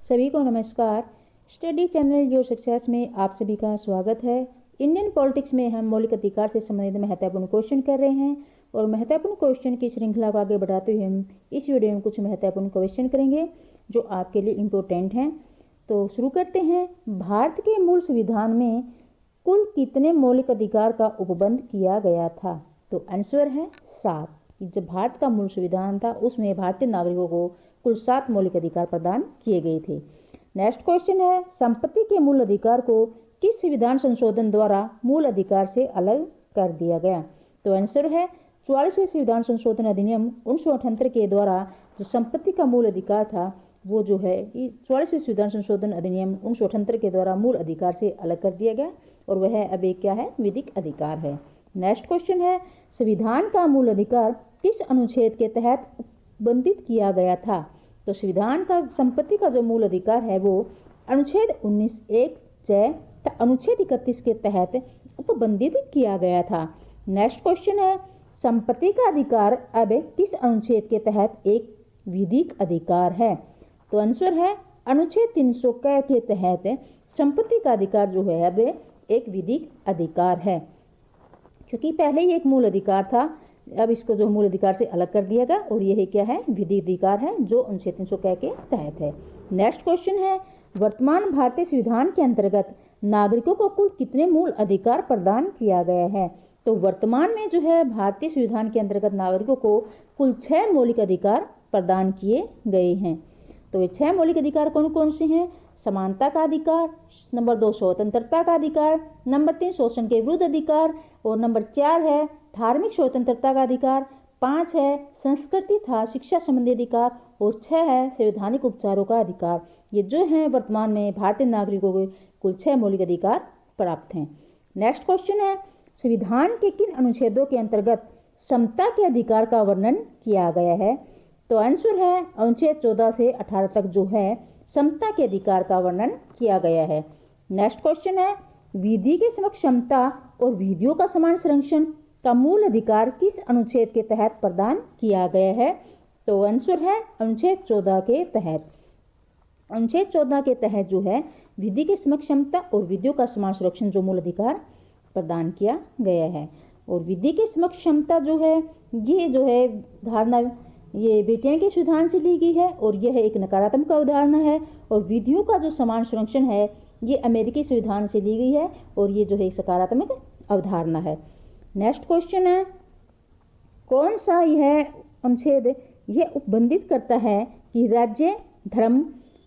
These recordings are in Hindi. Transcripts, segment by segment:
सभी को नमस्कार। स्टडी चैनल योर सक्सेस में आप सभी का स्वागत है। इंडियन पॉलिटिक्स में हम मौलिक अधिकार से संबंधित महत्वपूर्ण क्वेश्चन कर रहे हैं और महत्वपूर्ण क्वेश्चन की श्रृंखला को आगे बढ़ाते हुए हम इस वीडियो में कुछ महत्वपूर्ण क्वेश्चन करेंगे जो आपके लिए इम्पोर्टेंट हैं। तो शुरू करते हैं। भारत के मूल संविधान में कुल कितने मौलिक अधिकार का उपबंध किया गया था? तो आंसर है 7। जब भारत का मूल संविधान था उसमें भारतीय नागरिकों को कुल 7 मौलिक अधिकार प्रदान किए गए थे। नेक्स्ट क्वेश्चन है, संपत्ति के मूल अधिकार को किस संविधान संशोधन द्वारा मूल अधिकार से अलग कर दिया गया? तो आंसर है 44वें संविधान संशोधन अधिनियम 1978 के द्वारा जो संपत्ति का मूल अधिकार था वो जो है इस 44वें संविधान संशोधन अधिनियम 1978 के द्वारा मूल अधिकार से अलग कर दिया गया और वह अब एक क्या है? विधिक अधिकार है। नेक्स्ट क्वेश्चन है, संविधान का मूल अधिकार किस अनुच्छेद के तहत उपबंधित किया गया था? तो संविधान का संपत्ति का जो मूल अधिकार है वो अनुच्छेद 19(1)(j) अनुच्छेद 31 के तहत उपबंधित किया गया था। नेक्स्ट क्वेश्चन है, संपत्ति का अधिकार अब किस अनुच्छेद के तहत एक विधिक अधिकार है? तो आंसर है अनुच्छेद 300 के तहत संपत्ति का अधिकार जो है अब एक विधिक अधिकार है, क्योंकि पहले ही एक मूल अधिकार था, अब इसको जो मूल अधिकार से अलग कर दिया गया और यह क्या है? विधिक अधिकार है जो अनुच्छेद 300 के तहत है। नेक्स्ट क्वेश्चन है, वर्तमान भारतीय संविधान के अंतर्गत नागरिकों को कुल कितने मूल अधिकार प्रदान किया गया है? तो वर्तमान में जो है भारतीय संविधान के अंतर्गत नागरिकों को कुल 6 मौलिक अधिकार प्रदान किए गए हैं। तो ये 6 मौलिक अधिकार कौन कौन से हैं? समानता का अधिकार, नंबर 2 स्वतंत्रता का अधिकार, नंबर 3 शोषण के विरुद्ध अधिकार और नंबर 4 है धार्मिक स्वतंत्रता का अधिकार, 5 है संस्कृति तथा शिक्षा संबंधी अधिकार और 6 है संवैधानिक उपचारों का अधिकार। ये जो है वर्तमान में भारतीय नागरिकों को कुल 6 मौलिक अधिकार प्राप्त हैं। नेक्स्ट क्वेश्चन है, संविधान के किन अनुच्छेदों के अंतर्गत समता के अधिकार का वर्णन किया गया है? तो आंसर है अनुच्छेद 14 से 18 तक जो है समता के अधिकार का वर्णन किया गया है। नेक्स्ट क्वेश्चन है, विधि के समक्ष समता और विधियों का समान संरक्षण का मूल अधिकार किस अनुच्छेद के तहत प्रदान किया गया है? तो आंसर है अनुच्छेद 14 के तहत। अनुच्छेद 14 के तहत जो है विधि के समक्ष समता और विधियों का समान संरक्षण जो मूल अधिकार प्रदान किया गया है। और विधि के समक्ष समता जो है ये जो है धारणा ये ब्रिटेन के संविधान से ली गई है और यह एक नकारात्मक अवधारणा है। और विधियों का जो समान संरक्षण है ये अमेरिकी संविधान से ली गई है और ये जो है एक सकारात्मक अवधारणा है। नेक्स्ट क्वेश्चन है, कौन सा यह अनुच्छेद यह उपबंधित करता है कि राज्य, धर्म,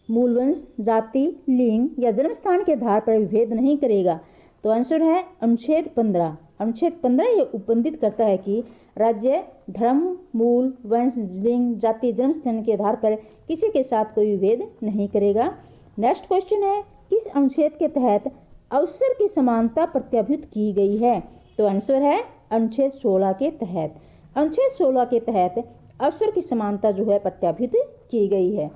मूलवंश, जाति, लिंग या जन्म स्थान के आधार पर विभेद नहीं करेगा? तो आंसर है अनुच्छेद 15। अनुच्छेद 15 यह उपबंधित करता है कि राज्य, धर्म, मूल, वंश, लिंग, जाति, जन्म स्थान के आधार पर किसी के साथ कोई विभेद नहीं करेगा। नेक्स्ट क्वेश्चन है, किस अनुच्छेद के तहत अवसर की समानता प्रत्याभूत की गई है? तो आंसर है अनुच्छेद 16 के तहत। अनुच्छेद 16 के तहत अवसर की समानता जो है प्रत्याभूत की गई है।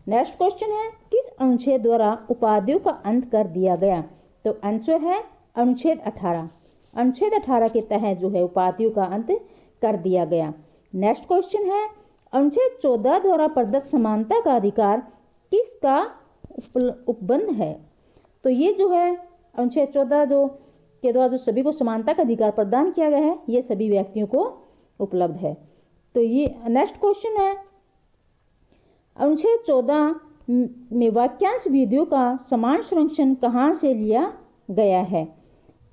नेक्स्ट क्वेश्चन है, किस अनुच्छेद द्वारा उपाधियों का अंत कर दिया गया? तो आंसर है अनुच्छेद 18। अनुच्छेद 18 के तहत जो है उपाधियों का अंत कर दिया गया। नेक्स्ट क्वेश्चन है, अनुच्छेद 14 द्वारा प्रदत्त समानता का अधिकार किसका उपबंध है? तो ये जो है अनुच्छेद 14 जो के द्वारा जो सभी को समानता का अधिकार प्रदान किया गया है ये सभी व्यक्तियों को उपलब्ध है। तो ये नेक्स्ट क्वेश्चन है, अनुच्छेद 14 में वाक्यांश विधियों का समान संरक्षण कहाँ से लिया गया है?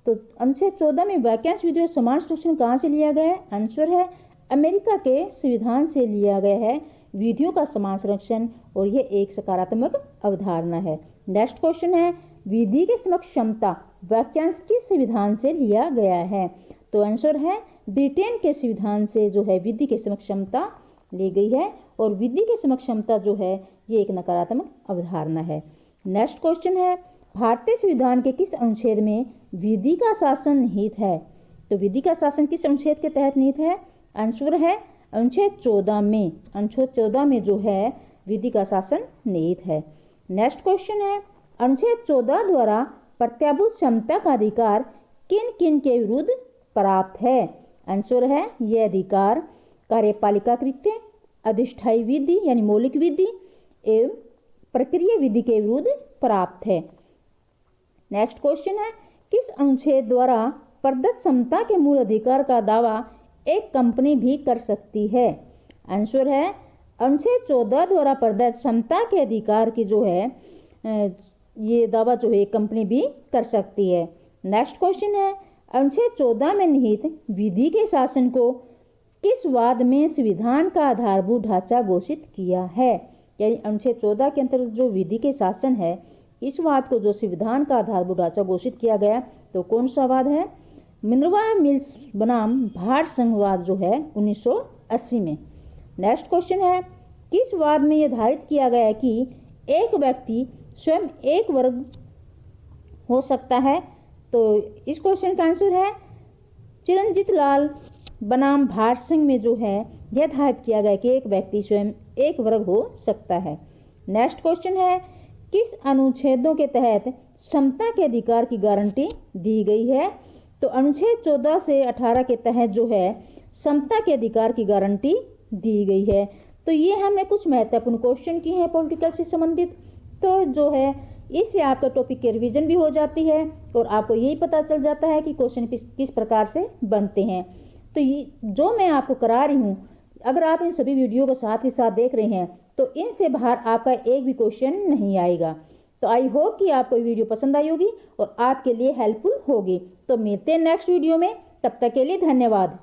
तो अनुच्छेद 14 में वाक्यांश विधियों का समान संरक्षण कहाँ से लिया गया है? आंसर है अमेरिका के संविधान से लिया गया है विधियों का समान संरक्षण और यह एक सकारात्मक अवधारणा है। नेक्स्ट क्वेश्चन है, विधि के समक्ष समता वाक्यांश किस संविधान से लिया गया है? तो आंसर है ब्रिटेन के संविधान से जो है विधि के समक्ष समता ली गई है और विधि के समक्ष समता जो है ये एक नकारात्मक अवधारणा है। नेक्स्ट क्वेश्चन है, भारतीय संविधान के किस अनुच्छेद में विधि का शासन निहित है? तो विधि का शासन किस अनुच्छेद के तहत निहित है? आंसर है अनुच्छेद 14 में। अनुच्छेद 14 में जो है विधि का शासन निहित है। नेक्स्ट क्वेश्चन है, अनुच्छेद 14 द्वारा प्रत्याभूत क्षमता का अधिकार किन किन के विरुद्ध प्राप्त है? आंसर है यह अधिकार कार्यपालिका कृत्य, अधिष्ठायी विधि यानी मौलिक विधि एवं प्रक्रिया विधि के विरुद्ध प्राप्त है। नेक्स्ट क्वेश्चन है, किस अनुच्छेद द्वारा प्रदत्त समता के मूल अधिकार का दावा एक कंपनी भी कर सकती है? आंसर है अनुच्छेद 14 द्वारा प्रदत्त समता के अधिकार की जो है ये दावा जो है एक कंपनी भी कर सकती है। नेक्स्ट क्वेश्चन है, अनुच्छेद 14 में निहित विधि के शासन को किस वाद में संविधान का आधारभूत ढांचा घोषित किया है? यानी अनुच्छेद 14 के अंतर्गत जो विधि के शासन है इस वाद को जो संविधान का आधारभूत ढांचा घोषित किया गया तो कौन सा वाद है? मिनर्वा मिल्स बनाम भारत संघवाद जो है 1980 में। नेक्स्ट क्वेश्चन है, किस वाद में यह धारित किया गया कि एक व्यक्ति स्वयं एक वर्ग हो सकता है? तो इस क्वेश्चन का आंसर है चिरंजीत लाल बनाम भारत संघ में जो है यह धारित किया गया कि एक व्यक्ति स्वयं एक वर्ग हो सकता है। नेक्स्ट क्वेश्चन है, किस अनुच्छेदों के तहत समता के अधिकार की गारंटी दी गई है? तो अनुच्छेद 14 से 18 के तहत जो है समता के अधिकार की गारंटी दी गई है। तो ये हमने कुछ महत्वपूर्ण क्वेश्चन किए हैं पॉलिटिकल से संबंधित। तो जो है इससे आपका टॉपिक की रिवीजन भी हो जाती है और आपको यही पता चल जाता है कि क्वेश्चन किस प्रकार से बनते हैं। तो ये जो मैं आपको करा रही हूँ, अगर आप इन सभी वीडियो को साथ ही साथ देख रहे हैं तो इनसे बाहर आपका एक भी क्वेश्चन नहीं आएगा। तो आई होप कि आपको ये वीडियो पसंद आई होगी और आपके लिए हेल्पफुल होगी। तो मिलते हैं नेक्स्ट वीडियो में, तब तक के लिए धन्यवाद।